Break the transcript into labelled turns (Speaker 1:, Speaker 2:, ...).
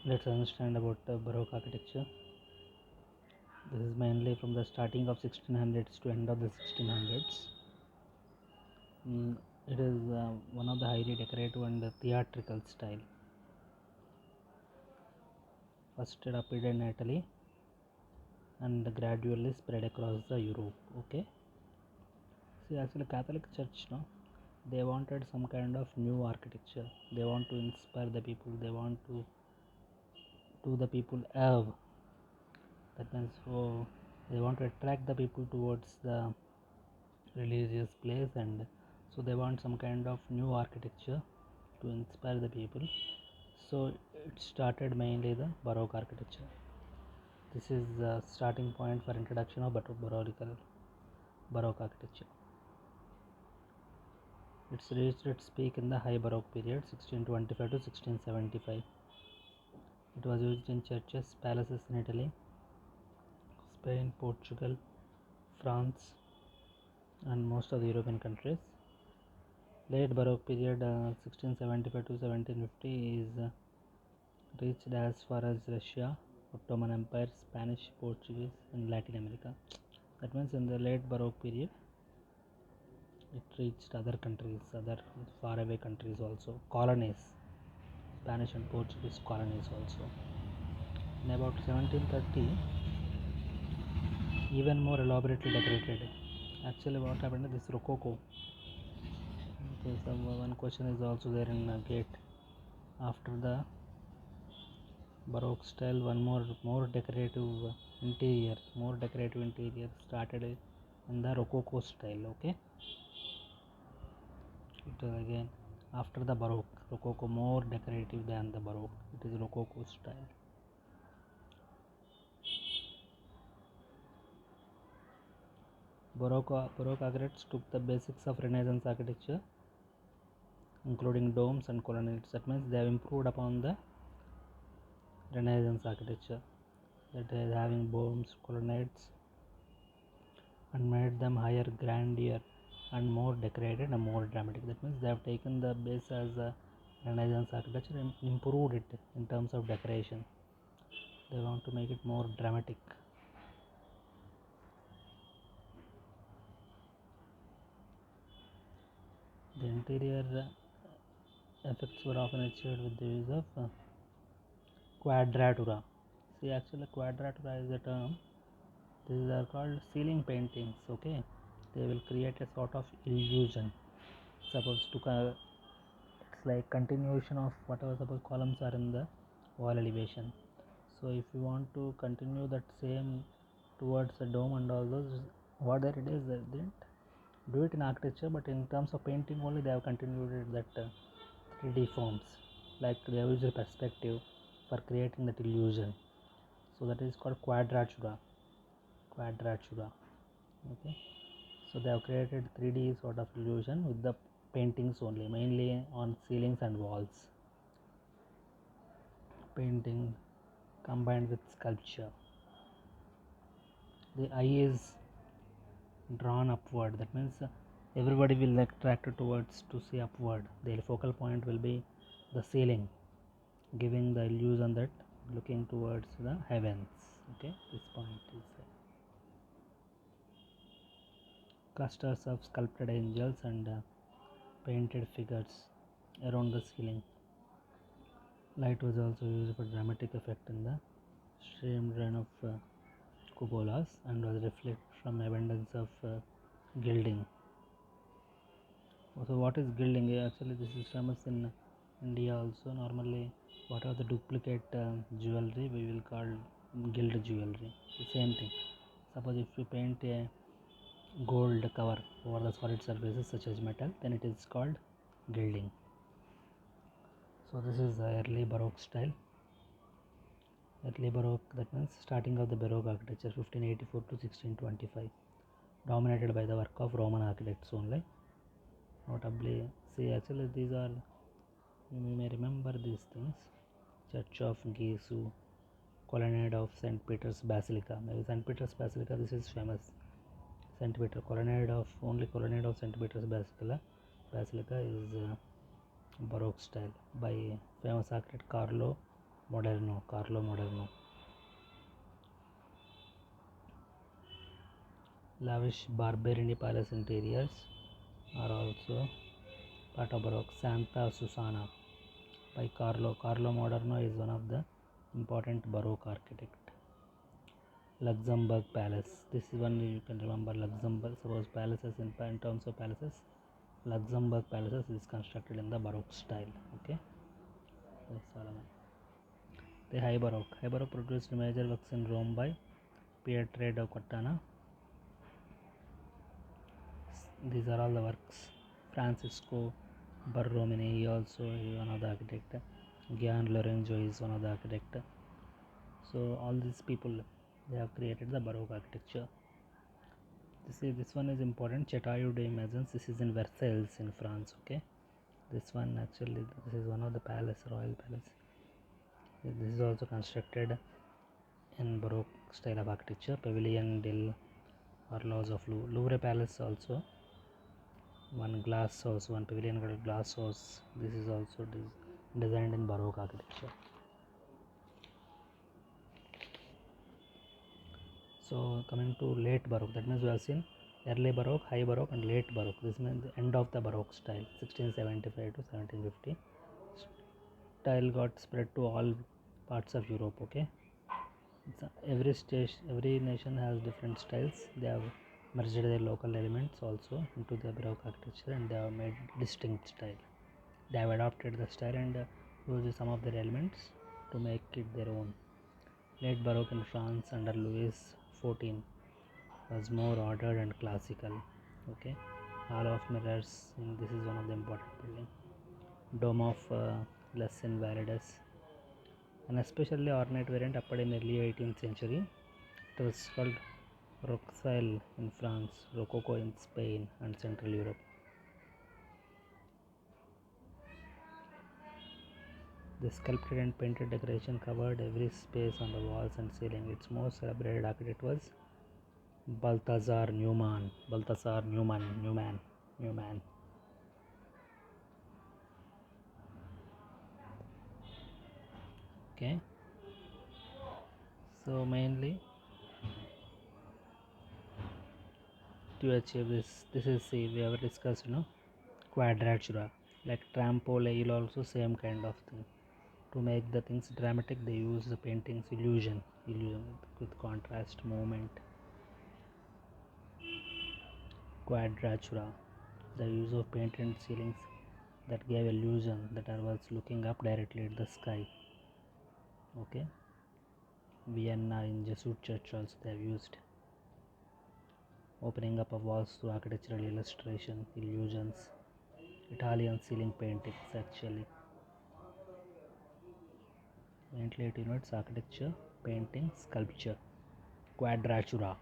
Speaker 1: Let's understand about Baroque architecture. This is mainly from the starting of 1600s to end of the 1600s. It is one of the highly decorative and theatrical style. First it appeared in Italy and gradually spread across the Europe. Okay. See, actually Catholic Church, no, they wanted some kind of new architecture. They want to inspire the people. They want to do the people awe. That means so they want to attract the people towards the religious place, and so they want some kind of new architecture to inspire the people. So it started mainly the Baroque architecture. This is the starting point for introduction of Baroque architecture. It's reached its peak in the High Baroque period, 1625 to 1675. It was used in churches, palaces in Italy, Spain, Portugal, France, and most of the European countries. Late Baroque period, 1675 to 1750, is reached as far as Russia, Ottoman Empire, Spanish, Portuguese, and Latin America. That means in the late Baroque period, it reached other countries, other faraway countries also, colonies, Spanish and Portuguese colonies also. In about 1730, even more elaborately decorated. Actually, what happened is this Rococo. Okay, one question is also there in gate. After the Baroque style, one more decorative interior started in the Rococo style. Okay, it again after the Baroque, Rococo more decorative than the Baroque. It is Rococo style. Baroque architects took the basics of Renaissance architecture, including domes and colonnades. That means they have improved upon the Renaissance architecture, that is having domes, colonnades, and made them higher, grandeur, and more decorated and more dramatic. That means they have taken the base as a Renaissance architecture and improved it in terms of decoration. They want to make it more dramatic. The interior effects were often achieved with the use of quadratura. See, actually, quadratura is a term. These are called ceiling paintings. Okay, they will create a sort of illusion. Suppose it's like continuation of whatever suppose columns are in the wall elevation. So if you want to continue that same towards the dome and all those, what that it is, they didn't do it in architecture, but in terms of painting only they have continued that 3D forms, like they have used perspective for creating that illusion. So that is called quadratura. Okay, so they have created 3D sort of illusion with the paintings only, mainly on ceilings and walls. Painting combined with sculpture. The eye is drawn upward. That means everybody will attracted towards to see upward. Their focal point will be the ceiling, giving the illusion that looking towards the heavens. Okay, this point is clusters of sculpted angels and painted figures around the ceiling. Light was also used for dramatic effect in the stream drain of cupolas and was reflected from abundance of gilding. So what is gilding? Actually, this is famous in India also. Normally, what are the duplicate jewelry we will call gilt jewelry. The same thing. Suppose if you paint a gold cover over the solid surfaces such as metal, then it is called gilding. So this is the early Baroque style. Early Baroque, that means starting of the Baroque architecture, 1584 to 1625, dominated by the work of Roman architects only. Notably, see, actually these are, you may remember these things: Church of Gesu, Colonnade of St. Peter's Basilica. Maybe St. Peter's Basilica, this is famous. St. Peter Colonnade of St. Peter's Basilica is Baroque style by famous architect Carlo Moderno, Carlo Moderno. Lavish Barberini Palace interiors are also part of Baroque. Santa Susana by Carlo. Carlo Moderno is one of the important Baroque architect. Luxembourg Palace. This is one you can remember. Luxembourg. Suppose palaces in terms of palaces, Luxembourg Palaces is constructed in the Baroque style. Okay. The High Baroque. High Baroque produced major works in Rome by Pietre da Cortana. These are all the works. Francisco Borromini also is one of the architect. Gian Lorenzo is one of the architect. So all these people, they have created the Baroque architecture. This one is important. Château de Maisons. This is in Versailles in France. Okay. This one actually, this is one of the palace, royal palace. This is also constructed in Baroque style of architecture. Pavilion del Horloge of Louvre Palace also. One glass house, one pavilion glass house. This is also designed in Baroque architecture. So coming to late Baroque, that means we have seen early Baroque, high Baroque and late Baroque. This means the end of the Baroque style, 1675 to 1750. Style got spread to all parts of Europe. Okay, every nation has different styles. They have merged their local elements also into the Baroque architecture and they have made distinct style. They have adopted the style and used some of their elements to make it their own. Late Baroque in France under Louis XIV was more ordered and classical. Okay, Hall of Mirrors. This is one of the important building. Dome of Les Invalides, an especially ornate variant appeared in early 18th century. It was called Roquefort in France, Rococo in Spain and Central Europe. The sculpted and painted decoration covered every space on the walls and ceiling. Its most celebrated architect was Balthasar Neumann. Okay. So mainly to achieve this is we have discussed, quadratura, like trampoline also same kind of thing. To make the things dramatic, they use the painting's illusion with contrast movement. Quadratura, the use of painted ceilings that gave illusion that I was looking up directly at the sky. Okay, Vienna in Jesuit church also they have used. Opening up of walls to architectural illustration, illusions. Italian ceiling paintings actually. Mainly it innovates architecture, painting, sculpture. Quadratura.